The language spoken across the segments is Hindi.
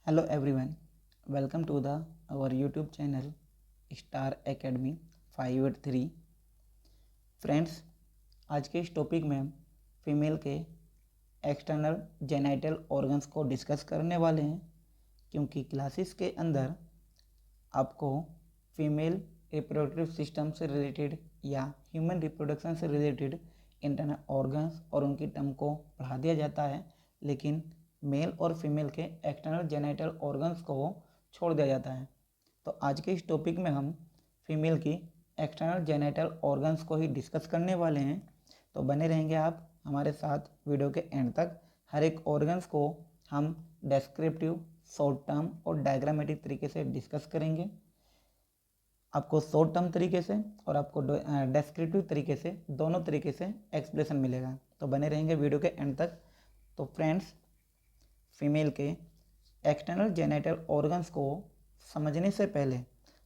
Hello everyone, welcome to our YouTube channel Star Academy 583। Friends, आज के इस टॉपिक में हम फीमेल के एक्सटर्नल जेनाइटल ऑर्गन्स को डिस्कस करने वाले हैं, क्योंकि क्लासेस के अंदर आपको फीमेल रिप्रोडक्टिव सिस्टम से रिलेटेड या ह्यूमन रिप्रोडक्शन से रिलेटेड इंटरनल ऑर्गन्स और उनकी टर्म को पढ़ा दिया जाता है, लेकिन मेल और फीमेल के एक्सटर्नल जेनाइटल ऑर्गन्स को छोड़ दिया जाता है। तो आज के इस टॉपिक में हम फीमेल की एक्सटर्नल जेनाइटल ऑर्गन्स को ही डिस्कस करने वाले हैं। तो बने रहेंगे आप हमारे साथ वीडियो के एंड तक। हर एक ऑर्गन्स को हम डेस्क्रिप्टिव, शॉर्ट टर्म और डायग्रामेटिक तरीके से डिस्कस करेंगे। आपको शॉर्ट टर्म तरीके से और आपको डेस्क्रिप्टिव तरीके से, दोनों तरीके से एक्सप्लेनेशन मिलेगा। तो बने रहेंगे वीडियो के एंड तक। तो फ्रेंड्स, फीमेल के एक्सटर्नल जेनाइटल ऑर्गन्स को समझने से पहले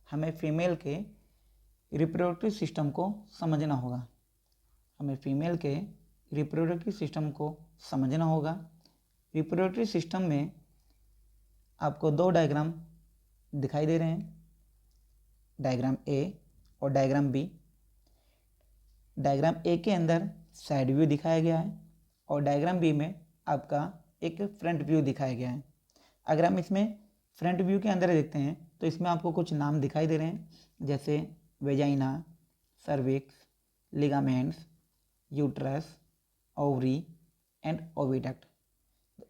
हमें फीमेल के रिप्रोडक्टिव सिस्टम को समझना होगा। रिप्रोडक्टिव सिस्टम में आपको दो डायग्राम दिखाई दे रहे हैं, डायग्राम ए और डायग्राम बी। डायग्राम ए के अंदर साइड व्यू दिखाया गया है और डायग्राम बी में आपका एक फ्रंट व्यू दिखाया गया है। अगर हम इसमें फ्रंट व्यू के अंदर देखते हैं तो इसमें आपको कुछ नाम दिखाई दे रहे हैं, जैसे vagina, cervix, ligaments, uterus, ovary and oviduct.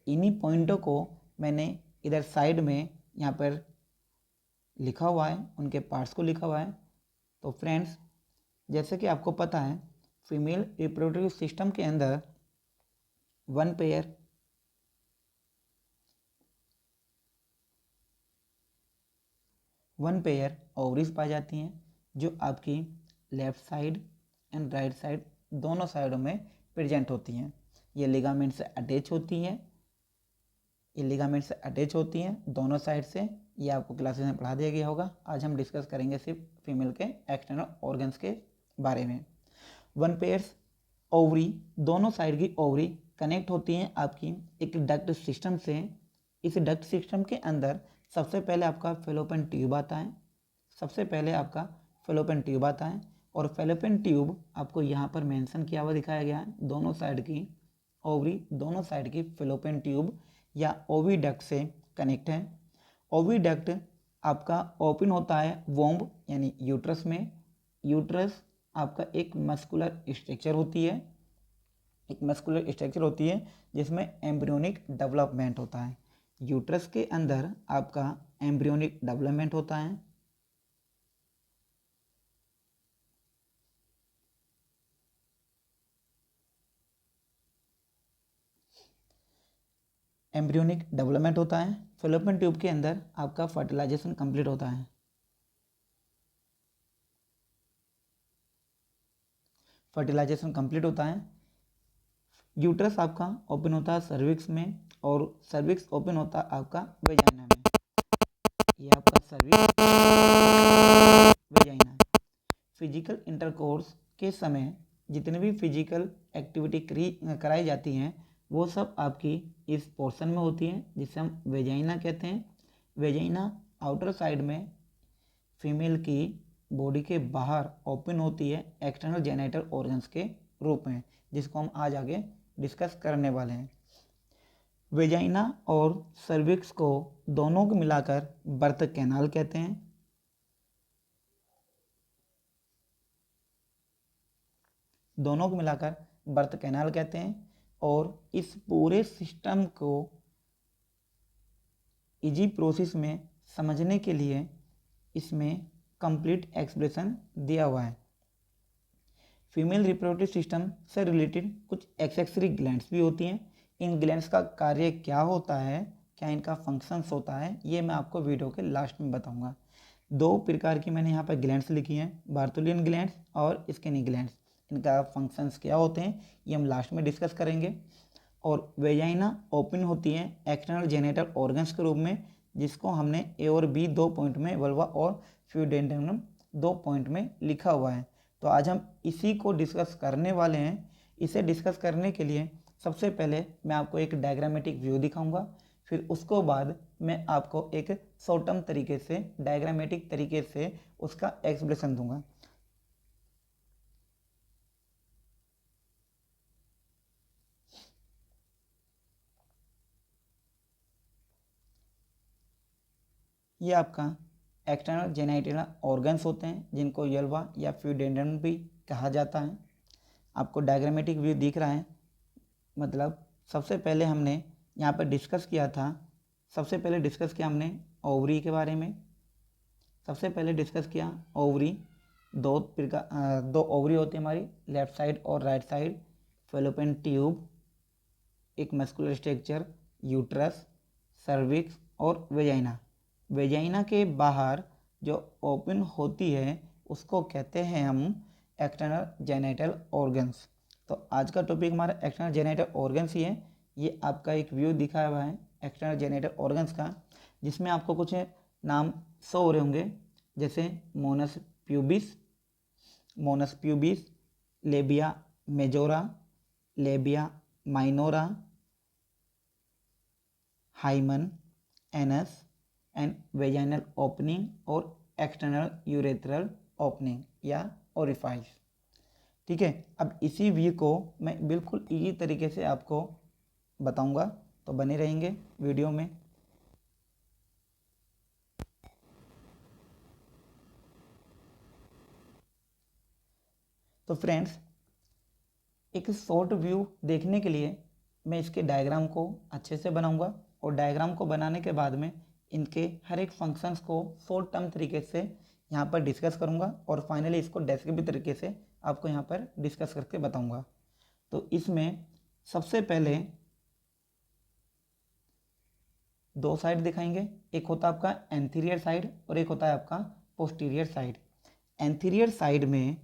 इन्हीं पॉइंटों को मैंने इधर साइड में यहाँ पर लिखा हुआ है, उनके पार्ट्स को लिखा हुआ है। तो फ्रेंड्स, जैसे कि आपको पता है, फीमेल रिप्रोडक्टिव सिस्टम के अंदर वन पेयर ओवरीज पाई जाती हैं, जो आपकी left side and right side दोनों साइडों में प्रेजेंट होती हैं। ये लिगामेंट से अटैच होती हैं दोनों साइड से। ये आपको क्लासेस में पढ़ा दिया गया होगा। आज हम डिस्कस करेंगे सिर्फ फीमेल के एक्सटर्नल ऑर्गन्स के बारे में। वन पेयर्स ओवरी, दोनों साइड की ओवरी कनेक्ट होती हैं आपकी एक डक्ट सिस्टम से। इस डक्ट सिस्टम के अंदर सबसे पहले आपका फेलोपियन ट्यूब आता है और फेलोपियन ट्यूब आपको यहाँ पर मेंशन किया हुआ दिखाया गया है। दोनों साइड की ओवरी, दोनों साइड की फेलोपियन ट्यूब या ओविडक्ट से कनेक्ट है। ओविडक्ट आपका ओपन होता है वोम्ब यानी यूट्रस में। यूट्रस आपका एक मस्कुलर स्ट्रक्चर होती है जिसमें एम्ब्रियोनिक डेवलपमेंट होता है। यूट्रस के अंदर आपका एम्ब्रियोनिक डेवलपमेंट होता है। फेलोपियन ट्यूब के अंदर आपका फर्टिलाइजेशन कंप्लीट होता है। यूट्रस आपका ओपन होता है सर्विक्स में और सर्विक्स ओपन होता है आपका वेजाइना में। ये आपका सर्विक्स वेजाइना है। फिजिकल इंटरकोर्स के समय जितने भी फिजिकल एक्टिविटी कराई जाती हैं वो सब आपकी इस पोर्शन में होती हैं, जिसे हम वेजाइना कहते हैं। वेजाइना आउटर साइड में फीमेल की बॉडी के बाहर ओपन होती है एक्सटर्नल जेनाइटल ऑर्गन्स के रूप में, जिसको हम आज आगे डिस्कस करने वाले हैं। वेजाइना और सर्विक्स को दोनों को मिलाकर बर्थ कैनाल कहते हैं। और इस पूरे सिस्टम को इजी प्रोसेस में समझने के लिए इसमें कंप्लीट एक्सप्लेनेशन दिया हुआ है। फीमेल रिप्रोडक्टिव सिस्टम से रिलेटेड कुछ एक्सेसरी ग्लैंड्स भी होती हैं। इन ग्लैंड्स का कार्य क्या होता है, क्या इनका फंक्शंस होता है, ये मैं आपको वीडियो के लास्ट में बताऊंगा। दो प्रकार की मैंने यहाँ पर ग्लैंड्स लिखी हैं, बार्थोलियन ग्लैंड्स और स्किनी ग्लैंड्स। इनका फंक्शंस क्या होते हैं ये हम लास्ट में डिस्कस करेंगे। और वेजाइना ओपन होती है एक्सटर्नल जेनिटल ऑर्गन्स के रूप में, जिसको हमने ए और बी 2 पॉइंट में, वल्वा और फ्यूडेंटम 2 पॉइंट में लिखा हुआ है। तो आज हम इसी को डिस्कस करने वाले हैं। इसे डिस्कस करने के लिए सबसे पहले मैं आपको एक डायग्रामेटिक व्यू दिखाऊंगा, फिर उसको बाद मैं आपको एक शॉर्ट टर्म तरीके से डायग्रामेटिक तरीके से उसका एक्सप्लेनेशन दूंगा। ये आपका एक्सटर्नल जेनिटल ऑर्गन्स होते हैं जिनको यल्वा या फ्यूडेंडम भी कहा जाता है। आपको डायग्रामेटिक व्यू दिख रहा है। मतलब सबसे पहले हमने यहाँ पर डिस्कस किया था, सबसे पहले डिस्कस किया हमने ओवरी के बारे में। सबसे पहले डिस्कस किया ओवरी, दो ओवरी होती है हमारी, लेफ्ट साइड और राइट साइड, फेलोपियन ट्यूब, एक मस्कुलर स्ट्रक्चर, यूट्रस, सर्विक्स और वेजाइना। वेजाइना के बाहर जो ओपन होती है उसको कहते हैं हम एक्सटर्नल जेनिटल ऑर्गन्स। तो आज का टॉपिक हमारा एक्सटर्नल जेनिटल ऑर्गन्स ही है। ये आपका एक व्यू दिखाया हुआ है एक्सटर्नल जेनिटल ऑर्गन्स का, जिसमें आपको कुछ नाम शो हो रहे होंगे, जैसे mons pubis, labia majora, labia minora, hymen, anus and vaginal opening और एक्सटर्नल यूरेथ्रल ओपनिंग या ओरिफाइस। ठीक है, अब इसी व्यू को मैं बिल्कुल इजी तरीके से आपको बताऊंगा, तो बने रहेंगे वीडियो में। तो फ्रेंड्स, एक शॉर्ट व्यू देखने के लिए मैं इसके डायग्राम को अच्छे से बनाऊंगा और डायग्राम को बनाने के बाद में इनके हर एक फंक्शंस को शॉर्ट टर्म तरीके से यहाँ पर डिस्कस करूँगा और फाइनली इसको डेस्क्रिप्टिव तरीके से आपको यहाँ पर डिस्कस करके बताऊँगा। तो इसमें सबसे पहले दो साइड दिखाएंगे, एक होता है आपका एंटीरियर साइड और एक होता है आपका पोस्टीरियर साइड। एंटीरियर साइड में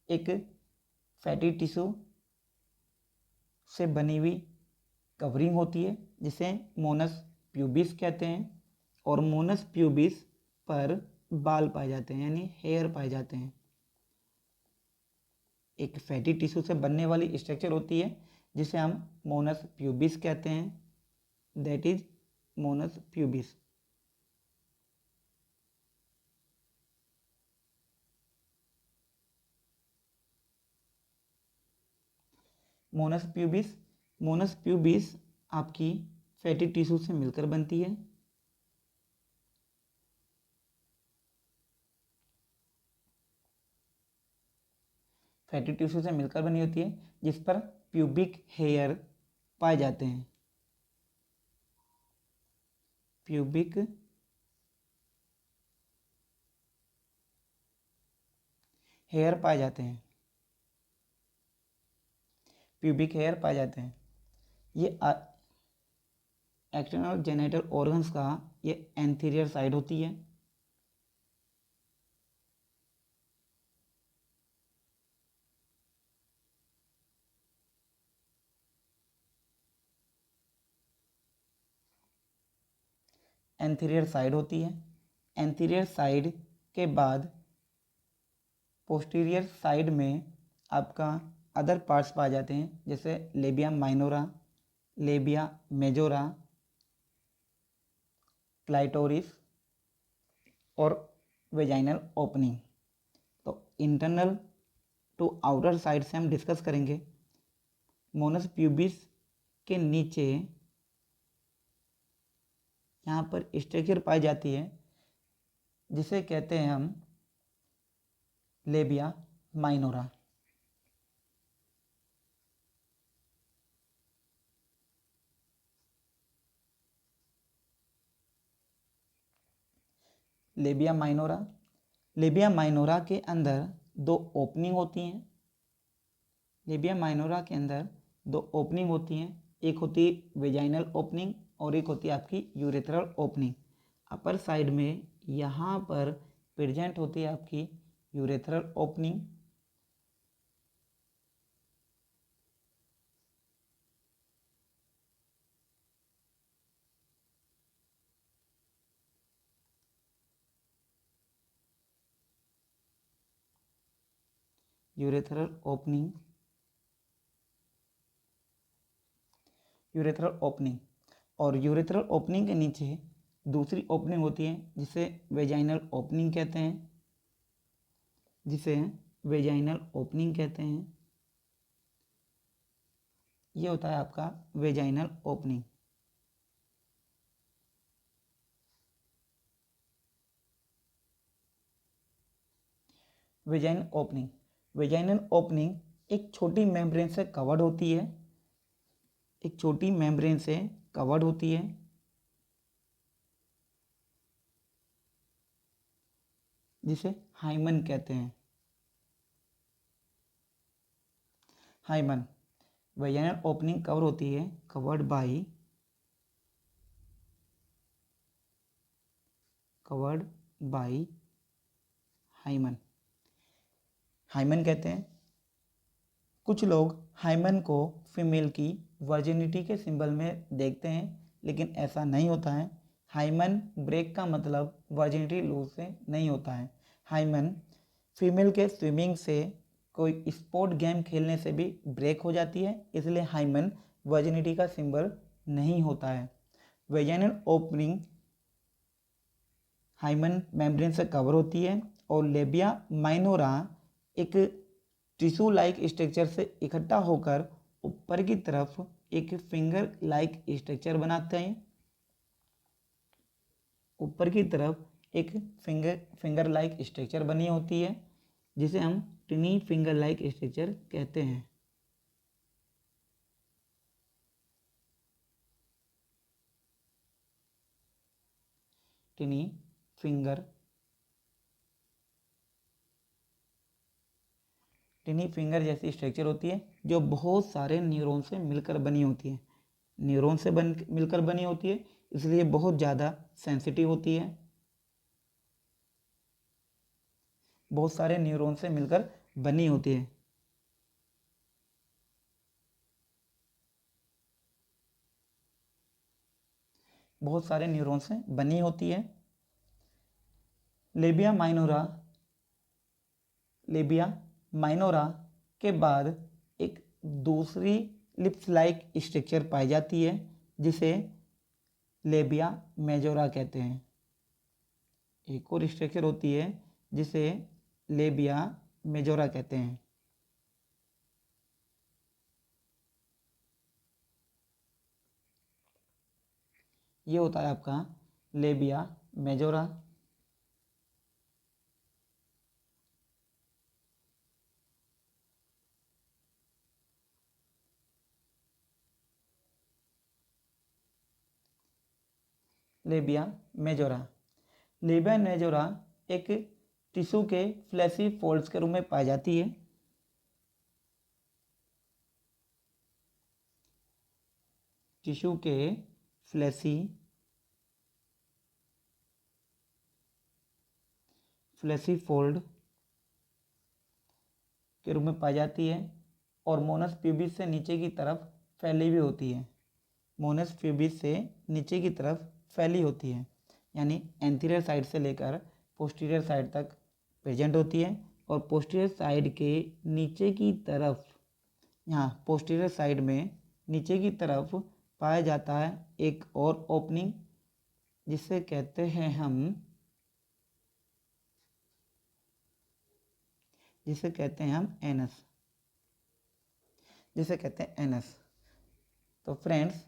एक फैटी टिश्यू से बनी हुई कवरिंग होती है जिसे मोनस प्यूबिस कहते हैं, और मोनस प्यूबिस पर बाल पाए जाते हैं यानी हेयर पाए जाते हैं। एक फैटी टिश्यू से बनने वाली स्ट्रक्चर होती है जिसे हम मोनस प्यूबिस कहते हैं, that is Moonis pubis. Mons pubis आपकी फैटी टिश्यू से मिलकर बनती है। फैटी टिश्यू से मिलकर बनी होती है जिस पर प्यूबिक हेयर पाए जाते हैं। प्यूबिक हेयर पाए जाते हैं, प्यूबिक हेयर पाए जाते हैं। ये एक्सटर्नल जेनिटल ऑर्गन्स का ये एंटीरियर साइड होती है। एंटीरियर साइड होती है। एंटीरियर साइड के बाद पोस्टीरियर साइड में आपका अदर पार्ट्स पाए जाते हैं, जैसे labia minora, labia majora, clitoris और वेजाइनल ओपनिंग। तो इंटरनल टू आउटर साइड से हम डिस्कस करेंगे। मोनस प्यूबिस के नीचे यहाँ पर स्ट्रक्चर पाई जाती है जिसे कहते हैं हम लेबिया माइनोरा। लेबिया माइनोरा के अंदर दो ओपनिंग होती हैं। लेबिया माइनोरा के अंदर दो ओपनिंग होती हैं, एक होती है वेजाइनल ओपनिंग और एक होती है आपकी यूरेथ्रल ओपनिंग। अपर साइड में यहाँ पर प्रेजेंट होती है आपकी urethral opening. Urethral opening urethral opening, और यूरेथ्रल ओपनिंग के नीचे दूसरी ओपनिंग होती है जिसे वेजाइनल ओपनिंग कहते हैं, जिसे वेजाइनल ओपनिंग कहते हैं। ये होता है आपका vaginal opening. Vaginal opening, vaginal opening एक छोटी मेम्ब्रेन से कवर्ड होती है, एक छोटी मेम्ब्रेन से कवर्ड होती है, जिसे हाइमन कहते हैं। हाइमन, वेजाइनल ओपनिंग कवर होती है, कवर्ड बाय हाइमन, हाइमन कहते हैं। कुछ लोग हाइमन को फीमेल की वर्जिनिटी के सिंबल में देखते हैं, लेकिन ऐसा नहीं होता है। हाइमन ब्रेक का मतलब वर्जिनिटी लूज से नहीं होता है। हाइमन फीमेल के स्विमिंग से, कोई स्पोर्ट गेम खेलने से भी ब्रेक हो जाती है, इसलिए हाइमन वर्जिनिटी का सिंबल नहीं होता है। वेजाइनल ओपनिंग हाइमन मेम्ब्रेन से कवर होती है, और लेबिया माइनोरा एक टिश्यू लाइक स्ट्रक्चर से इकट्ठा होकर ऊपर की तरफ एक फिंगर लाइक स्ट्रक्चर बनाते हैं। ऊपर की तरफ एक फिंगर लाइक स्ट्रक्चर बनी होती है, जिसे हम टिनी फिंगर लाइक स्ट्रक्चर कहते हैं। टिनी फिंगर जैसी स्ट्रक्चर होती है, जो बहुत सारे न्यूरॉन से मिलकर बनी होती है। न्यूरॉन से मिलकर बनी होती है, इसलिए बहुत ज़्यादा सेंसिटिव होती है। बहुत सारे न्यूरॉन से मिलकर बनी होती है। बहुत सारे न्यूरॉन से बनी होती है। लेबिया माइनोरा के बाद एक दूसरी लिप्स लाइक स्ट्रक्चर पाई जाती है, जिसे लेबिया मेजोरा कहते हैं। एक और स्ट्रक्चर होती है जिसे लेबिया मेजोरा कहते हैं। ये होता है आपका लेबिया मेजोरा। लेबिया मेजोरा एक टिश्यू के फ्लैशी फोल्ड्स के रूप में पाई जाती है। टिश्यू के फ्लैशी फोल्ड के रूप में पाई जाती है, और मोनस प्यूबिस से नीचे की तरफ फैली भी होती है। मोनस प्यूबिस से नीचे की तरफ फैली होती है, यानी एंटीरियर साइड से लेकर पोस्टीरियर साइड तक प्रेजेंट होती है। और पोस्टीरियर साइड के नीचे की तरफ, यहाँ पोस्टीरियर साइड में नीचे की तरफ पाया जाता है एक और ओपनिंग, जिसे कहते हैं हम एनस, तो फ्रेंड्स,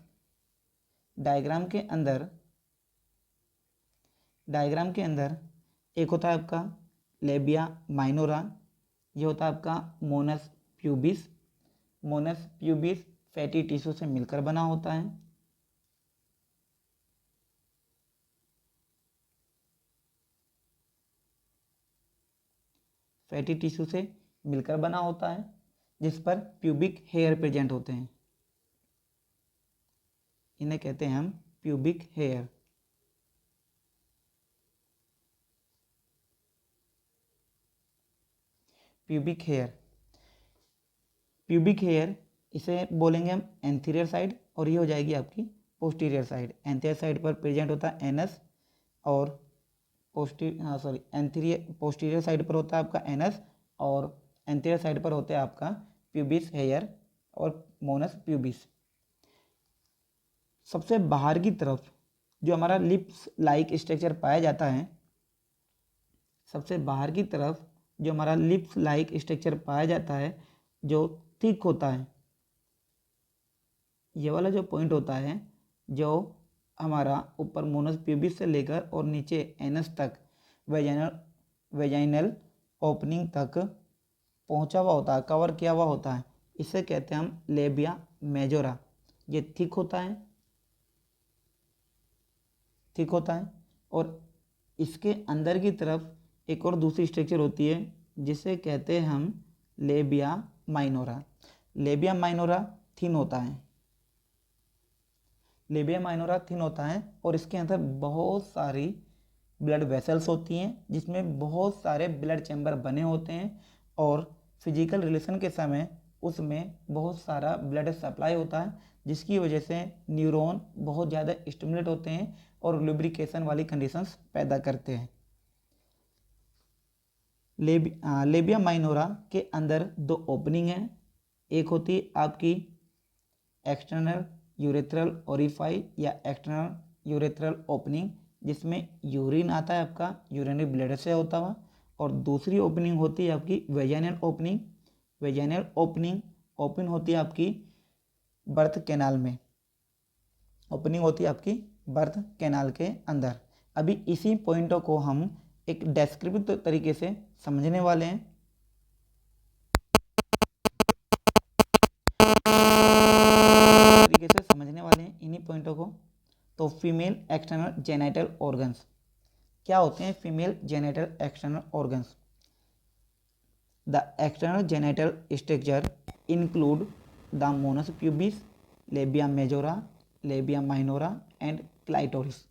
डायग्राम के अंदर एक होता है आपका लेबिया माइनोरा, ये होता है आपका मोनस प्यूबिस फैटी टिश्यू से मिलकर बना होता है। फैटी टिश्यू से मिलकर बना होता है, जिस पर प्यूबिक हेयर प्रेजेंट होते हैं। इन्हें कहते हैं हम प्यूबिक हेयर। प्यूबिक हेयर इसे बोलेंगे हम एंथीरियर साइड, और ये हो जाएगी आपकी पोस्टीरियर साइड। एंथीरियर साइड पर प्रेजेंट होता है एनस, और पोस्टीरियर साइड पर होता है आपका एनस, और एंथीरियर साइड पर होता है आपका प्यूबिस हेयर और मोनस प्यूबिस। सबसे बाहर की तरफ जो हमारा लिप्स लाइक स्ट्रक्चर पाया जाता है, सबसे बाहर की तरफ जो हमारा लिप्स लाइक स्ट्रक्चर पाया जाता है जो थिक होता है, ये वाला जो पॉइंट होता है जो हमारा ऊपर मोनस प्यूबिस से लेकर और नीचे एनस तक वेजाइनल ओपनिंग तक पहुंचा हुआ होता है, कवर किया हुआ होता है, इसे कहते हैं हम लेबिया मेजोरा। ये थिक होता है, थिक होता है। और इसके अंदर की तरफ एक और दूसरी स्ट्रक्चर होती है जिसे कहते हैं हम labia minora. Labia minora thin होता है, लेबिया माइनोरा थिन होता है और इसके अंदर बहुत सारी ब्लड वेसल्स होती हैं जिसमें बहुत सारे ब्लड चैम्बर बने होते हैं और फिजिकल रिलेशन के समय उसमें बहुत सारा ब्लड सप्लाई होता है, जिसकी वजह से न्यूरॉन बहुत ज़्यादा स्टिमुलेट होते हैं और लुब्रिकेशन वाली कंडीशंस पैदा करते हैं। लेबिया माइनोरा के अंदर दो ओपनिंग हैं। एक होती है आपकी एक्सटर्नल यूरेथ्रल ओरिफाई या एक्सटर्नल यूरेथ्रल ओपनिंग, जिसमें यूरिन आता है आपका यूरिनरी ब्लैडर से होता हुआ, और दूसरी ओपनिंग होती है आपकी vaginal opening. Vaginal opening open होती है आपकी बर्थ कैनाल में, ओपनिंग होती है आपकी बर्थ कैनाल के अंदर। अभी इसी पॉइंटों को हम एक डेस्क्रिप्टिव तरीके से समझने वाले हैं। तरीके से समझने वाले हैं इन्हीं पॉइंटों को। तो फीमेल एक्सटर्नल जेनिटल ऑर्गन्स क्या होते हैं? Female genital external organs, the external genital structure include the mons pubis, labia majora, labia minora and clitoris.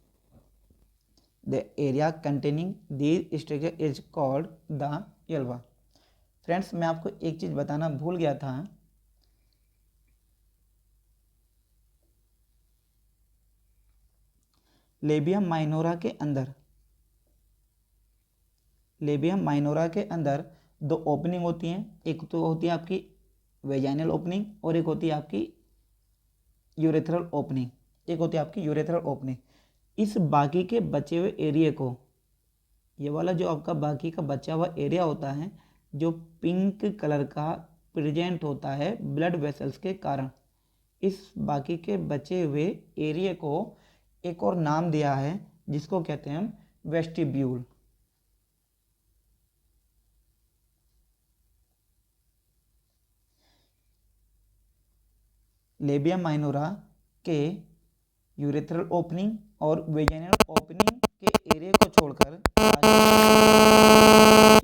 The area containing these structure is called the vulva. Friends, मैं आपको एक चीज़ बताना भूल गया था। लेबिया माइनोरा के अंदर, लेबिया माइनोरा के अंदर दो ओपनिंग होती हैं। एक तो होती है आपकी वेजाइनल ओपनिंग और एक होती है आपकी यूरेथ्रल ओपनिंग, एक होती है आपकी यूरेथ्रल ओपनिंग। इस बाकी के बचे हुए एरिया को, ये वाला जो आपका बाकी का बचा हुआ एरिया होता है जो पिंक कलर का प्रेजेंट होता है ब्लड वेसल्स के कारण, इस बाकी के बचे हुए एरिया को एक और नाम दिया है जिसको कहते हैं हम वेस्टिब्यूल। लेबिया माइनोरा के यूरेथ्रल ओपनिंग और वेजाइनल ओपनिंग के एरिया को छोड़कर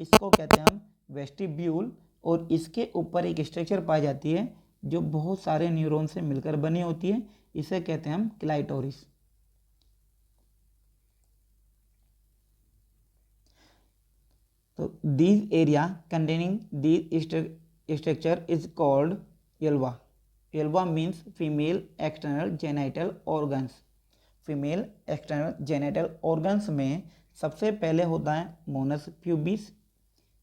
इसको कहते हैं हम वेस्टिब्यूल, और इसके ऊपर एक स्ट्रक्चर पाई जाती है जो बहुत सारे न्यूरॉन से मिलकर बनी होती है, इसे कहते हैं हम क्लाइटोरिस। तो this area containing this structure is called vulva. Vulva means female external genital organs. Female external genital organs में सबसे पहले होता है मोनस प्यूबिस।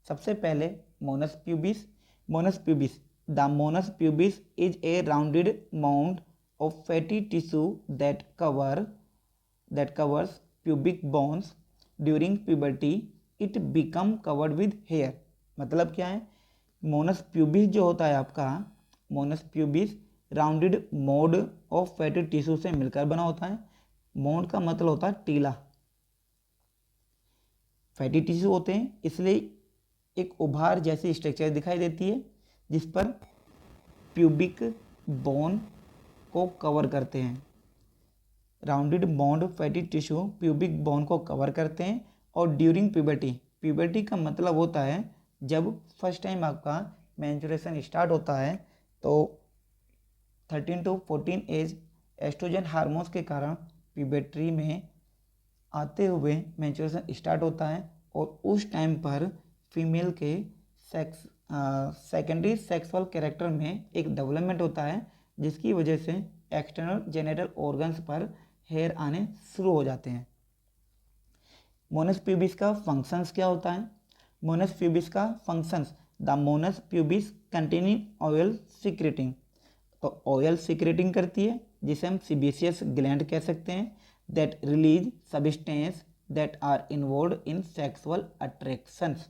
सबसे पहले mons pubis. Mons pubis, the mons pubis is a rounded mount of fatty tissue that covers pubic bones. During puberty it become covered with hair. मतलब क्या है? मोनस प्यूबिस जो होता है आपका, mons pubis rounded mound of fatty tissue से मिलकर बना होता है। मोड का मतलब होता है टीला। फैटी टिश्यू होते हैं इसलिए एक उभार जैसी स्ट्रक्चर दिखाई देती है जिस पर प्यूबिक बोन को कवर करते हैं। Rounded mode fatty tissue pubic bone को कवर करते हैं। और ड्यूरिंग प्यूबर्टी, प्यूबर्टी का मतलब होता है जब फर्स्ट टाइम आपका मेंस्ट्रुएशन स्टार्ट होता है तो 13 to 14 एज एस्ट्रोजन हार्मोन्स के कारण प्यूबर्टी में आते हुए मेंस्ट्रुएशन स्टार्ट होता है, और उस टाइम पर फीमेल के सेकेंडरी सेक्सुअल कैरेक्टर में एक डेवलपमेंट होता है जिसकी वजह से एक्सटर्नल जेनिटल ऑर्गन्स पर हेयर आने शुरू हो जाते हैं। मोनस प्यूबिस का फंक्शंस क्या होता है? मोनस प्यूबिस का functions, the mons pubis containing oil secreting. तो ऑयल सिक्रेटिंग करती है, जिसे हम सीबेशियस ग्लैंड कह सकते हैं, that release substance that are involve in sexual attractions.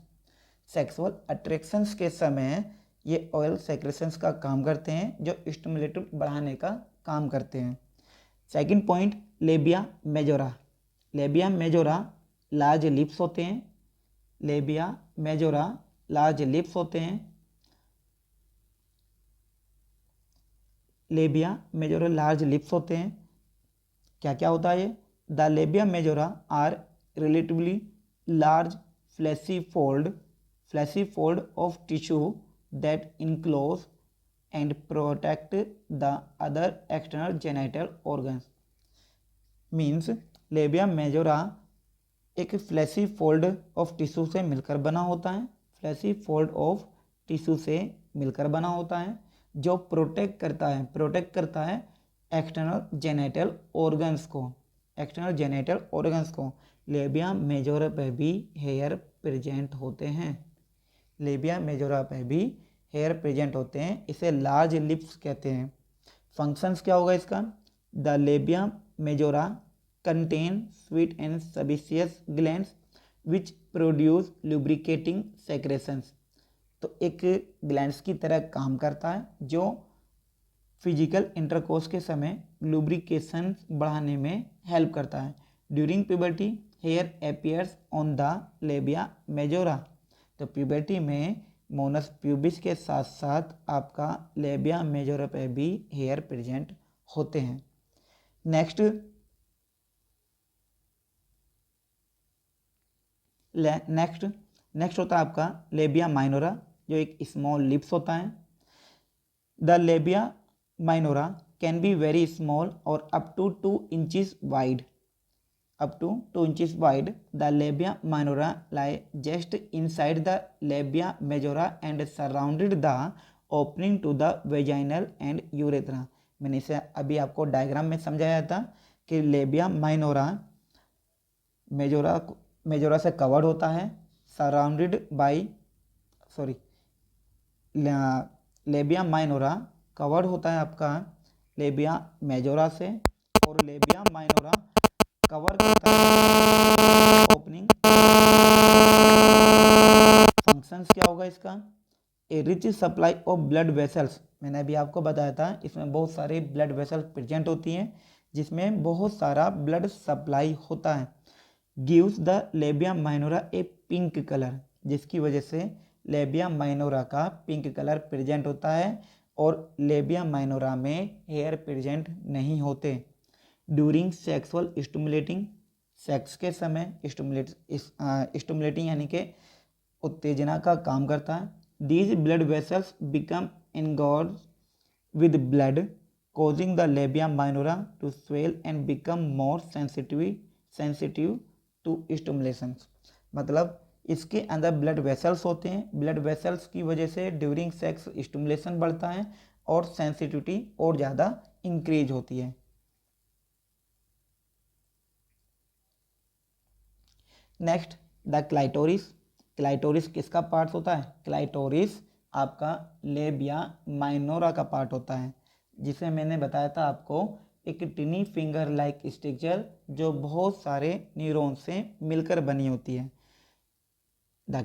Sexual attractions के समय ये ऑयल सेक्रेशंस का काम करते हैं, जो स्टिमुलेटिव बढ़ाने का काम करते हैं। Second point, लेबिया majora. Labia majora large lips होते हैं। लेबिया मेजोरा लार्ज लिप्स होते हैं। लेबिया मेजोरा लार्ज लिप्स होते हैं। क्या क्या होता है ये? The labia majora are relatively large fleshy fold of tissue that enclose and protect the other external genital organs. Means labia majora एक फ्लैशी फोल्ड ऑफ टिश्यू से मिलकर बना होता है। फ्लैशी फोल्ड ऑफ टिश्यू से मिलकर बना होता है, जो प्रोटेक्ट करता है एक्सटर्नल जेनिटल ऑर्गन्स को। एक्सटर्नल जेनिटल ऑर्गन्स को लेबिया मेजोरा पे भी हेयर प्रेजेंट होते हैं। लेबिया मेजोरा पे भी हेयर प्रेजेंट होते हैं। इसे लार्ज लिप्स कहते हैं। फंक्शंस क्या होगा इसका? The labia majora contain sweet and sebaceous glands which produce lubricating secretions. तो एक ग्लैंड्स की तरह काम करता है, जो फिजिकल इंटरकोर्स के समय लुब्रिकेशन बढ़ाने में हेल्प करता है। During puberty hair appears on the labia majora. तो प्यूबर्टी में मोनस प्यूबिस के साथ साथ आपका लेबिया मेजोरा पे भी हेयर प्रेजेंट होते हैं। नेक्स्ट होता है आपका लेबिया माइनोरा, जो एक स्मॉल लिप्स होता है। The labia minora can be very small और up to 2 inches wide. Up to 2 inches wide, the labia minora lie just inside the labia majora and surrounded the opening to the vaginal and urethra. मैंने इसे अभी आपको डायग्राम में समझाया था कि लेबिया माइनोरा मेजोरा से कवर्ड होता है, surrounded by labia minora covered होता है आपका लेबिया मेजोरा से, और लेबिया माइनोरा कवर करता है ओपनिंग। फंक्शंस क्या होगा इसका? A rich supply of blood vessels. मैंने अभी आपको बताया था इसमें बहुत सारे ब्लड वेसल्स प्रेजेंट होती हैं, जिसमें बहुत सारा ब्लड सप्लाई होता है। Gives the labia minora A pink colour, जिसकी वजह से लेबिया माइनोरा का पिंक कलर प्रेजेंट होता है, और लेबिया माइनोरा में हेयर प्रेजेंट नहीं होते। ड्यूरिंग सेक्सुअल स्टिमुलेटिंग, सेक्स के समय स्टिमुलेटिंग यानी कि उत्तेजना का काम करता है। These blood vessels become engorged with blood, causing the labia minora to swell and become more sensitive to stimulations. मतलब इसके अंदर ब्लड वेसल्स होते हैं। ब्लड वेसल्स की वजह से ड्यूरिंग सेक्स स्टिमुलेशन बढ़ता है और सेंसिटिविटी और ज़्यादा इंक्रीज होती है। Next, the clitoris. क्लाइटोरिस किसका पार्ट होता है? क्लाइटोरिस आपका लेबिया माइनोरा का पार्ट होता है, जिसे मैंने बताया था आपको एक टिनी फिंगर लाइक स्ट्रक्चर, जो बहुत सारे न्यूरॉन से मिलकर बनी होती है। The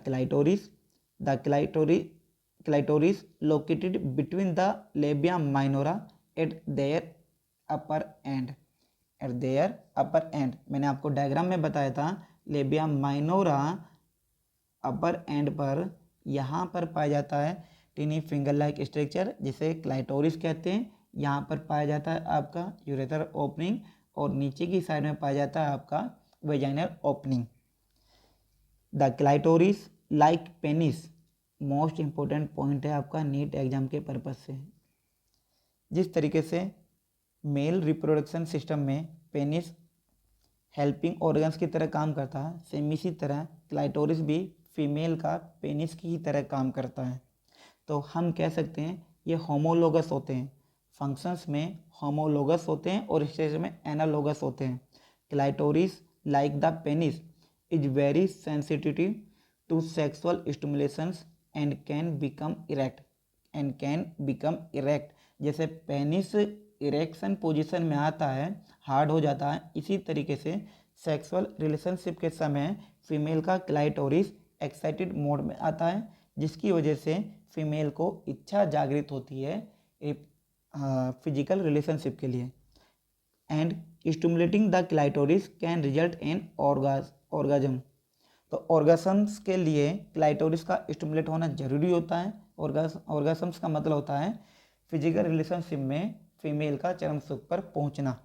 clitoris located between the labia minora eight there upper and. मैंने आपको डायग्राम में बताया था लेबिया माइनोरा अपर एंड पर यहाँ पर पाया जाता है टिनी फिंगर लाइक स्ट्रक्चर, जिसे क्लाइटोरिस कहते हैं। यहाँ पर पाया जाता है आपका यूरेथर ओपनिंग, और नीचे की साइड में पाया जाता है आपका vaginal opening. The clitoris like penis, most important point है आपका नीट एग्जाम के पर्पज से। जिस तरीके से मेल रिप्रोडक्शन सिस्टम में पेनिस हेल्पिंग ऑर्गन्स की तरह काम करता है, सेम इसी तरह क्लाइटोरिस भी फीमेल का पेनिस की तरह काम करता है। तो हम कह सकते हैं ये होमोलोगस होते हैं। फंक्शंस में होमोलोगस होते हैं और स्टेज में एनालोगस होते हैं। Clitoris like the penis is very sensitive to sexual stimulations and can become erect. जैसे पेनिस इरेक्शन पोजीशन में आता है, हार्ड हो जाता है, इसी तरीके से सेक्सुअल रिलेशनशिप के समय फीमेल का क्लाइटोरिस एक्साइटेड मोड में आता है, जिसकी वजह से फीमेल को इच्छा जागृत होती है फिजिकल रिलेशनशिप के लिए। And stimulating the clitoris can result in orgasm. तो ऑर्गासम्स के लिए क्लाइटोरिस का स्टिमुलेट होना जरूरी होता है। ऑर्गासम्स का मतलब होता है फिजिकल रिलेशनशिप में फीमेल का चरम सुख पर पहुंचना।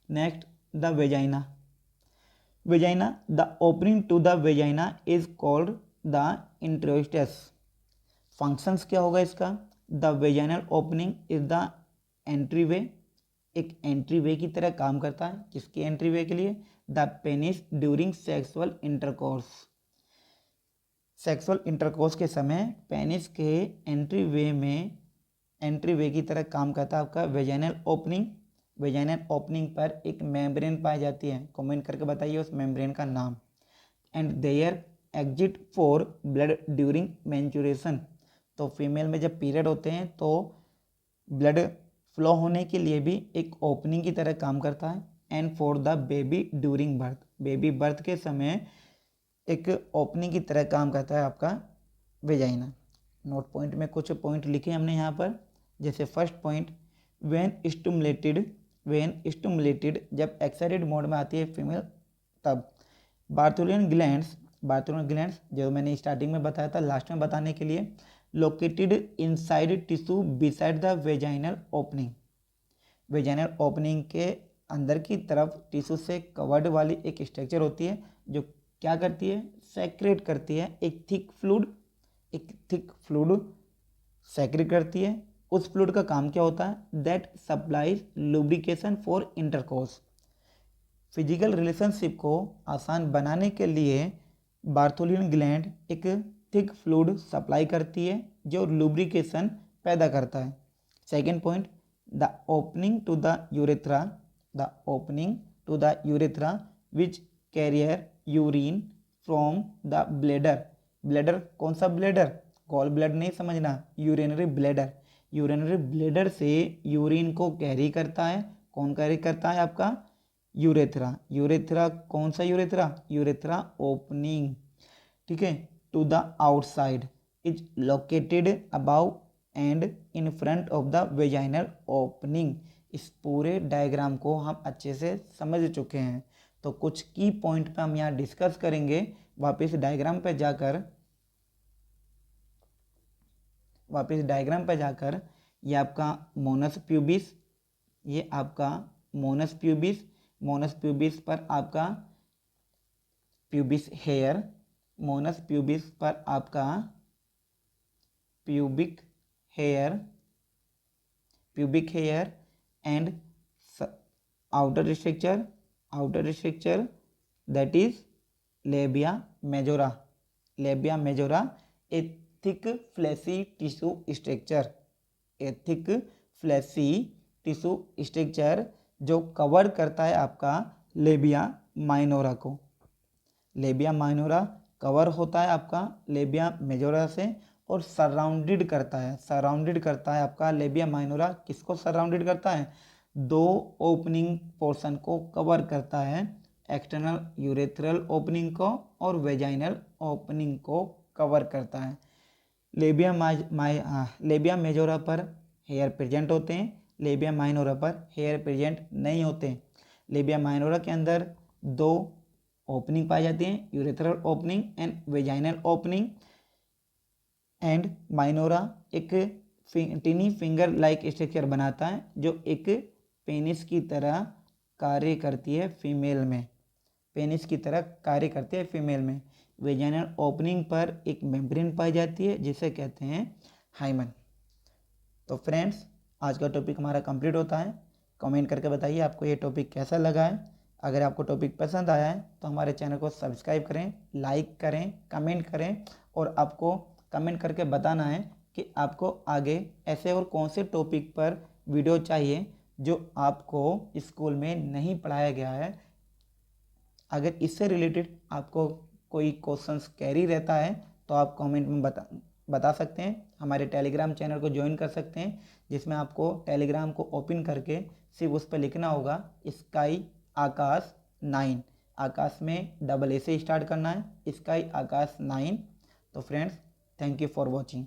Next, the vagina. Vagina, the opening to the vagina is called the introitus. Functions क्या होगा इसका? The vaginal opening is the entry way, एक एंट्री वे की तरह काम करता है। किसकी एंट्री वे के लिए? The penis during sexual intercourse. Sexual intercourse के समय पेनिस के एंट्री वे की तरह काम करता है आपका वेजाइनल ओपनिंग। वेजाइनल ओपनिंग पर एक मेम्ब्रेन पाई जाती है, कमेंट करके बताइए उस मेम्ब्रेन का नाम। And there exit for blood during menstruation. तो फीमेल में जब पीरियड होते हैं तो ब्लड फ्लो होने के लिए भी एक ओपनिंग की तरह काम करता है। And for the baby during birth, baby birth के समय एक ओपनिंग की तरह काम करता है आपका वेजाइना। नोट पॉइंट में कुछ पॉइंट लिखे हमने यहाँ पर। जैसे फर्स्ट पॉइंट, व्हेन स्टिमुलेटेड, जब एक्साइटेड मोड में आती है फीमेल तब बार्थोलियन ग्लैंड्स जो मैंने स्टार्टिंग में बताया था, लास्ट में बताने के लिए, located inside tissue beside the vaginal opening. Vaginal opening के अंदर की तरफ टिश्यू से कवर्ड वाली एक स्ट्रक्चर होती है जो क्या करती है? सेक्रेट करती है एक थिक फ्लूइड सेक्रेट करती है। उस फ्लूइड का काम क्या होता है? That supplies lubrication for intercourse. Physical relationship को आसान बनाने के लिए बार्थोलियन ग्लैंड एक थिक फ्लूइड सप्लाई करती है जो लुब्रिकेशन पैदा करता है। Second point, the opening to the urethra which carrier urine from the bladder कौन सा ब्लेडर? गॉल ब्लेडर नहीं समझना, यूरिनरी ब्लेडर से यूरिन को कैरी करता है। कौन कैरी करता है? आपका यूरेथ्रा कौन सा यूरेथ्रा ओपनिंग, ठीक है, to the outside is located above and in front of the vaginal opening. इस पूरे डायग्राम को हम अच्छे से समझ चुके हैं, तो कुछ की पॉइंट पे हम यहाँ डिस्कस करेंगे। वापस डायग्राम पे जाकर ये आपका मोनस प्यूबिस पर आपका प्यूबिस हेयर, मोनस प्यूबिस पर आपका pubic hair and outer structure that is labia majora, a thick fleshy tissue structure जो कवर करता है आपका लेबिया माइनोरा को। लेबिया माइनोरा कवर होता है आपका लेबिया मेजोरा से और सराउंडेड करता है आपका लेबिया माइनोरा। किसको सराउंडेड करता है? दो ओपनिंग पोर्शन को कवर करता है, एक्सटर्नल यूरेथ्रल ओपनिंग को और वेजाइनल ओपनिंग को कवर करता है। लेबिया मेजोरा पर हेयर प्रेजेंट होते हैं, लेबिया माइनोरा पर हेयर प्रेजेंट नहीं होते। लेबिया माइनोरा के अंदर दो ओपनिंग पाई जाती हैं, urethral opening and vaginal opening. And minora एक टिनी फिंगर लाइक स्ट्रक्चर बनाता है जो एक पेनिस की तरह कार्य करती है फीमेल में। वेजाइनल ओपनिंग पर एक मेम्ब्रेन पाई जाती है जिसे कहते हैं हाइमन। तो फ्रेंड्स, आज का टॉपिक हमारा कंप्लीट होता है। कमेंट करके बताइए आपको ये टॉपिक कैसा लगा है। अगर आपको टॉपिक पसंद आया है तो हमारे चैनल को सब्सक्राइब करें, लाइक करें, कमेंट करें और आपको कमेंट करके बताना है कि आपको आगे ऐसे और कौन से टॉपिक पर वीडियो चाहिए जो आपको स्कूल में नहीं पढ़ाया गया है। अगर इससे रिलेटेड आपको कोई क्वेश्चंस कैरी रहता है तो आप कमेंट में बता सकते हैं। हमारे टेलीग्राम चैनल को ज्वाइन कर सकते हैं जिसमें आपको टेलीग्राम को ओपन करके सिर्फ उस पर लिखना होगा स्काई आकाश 9। आकाश में डबल ए से स्टार्ट करना है, स्काई आकाश 9। तो friends, thank you for watching.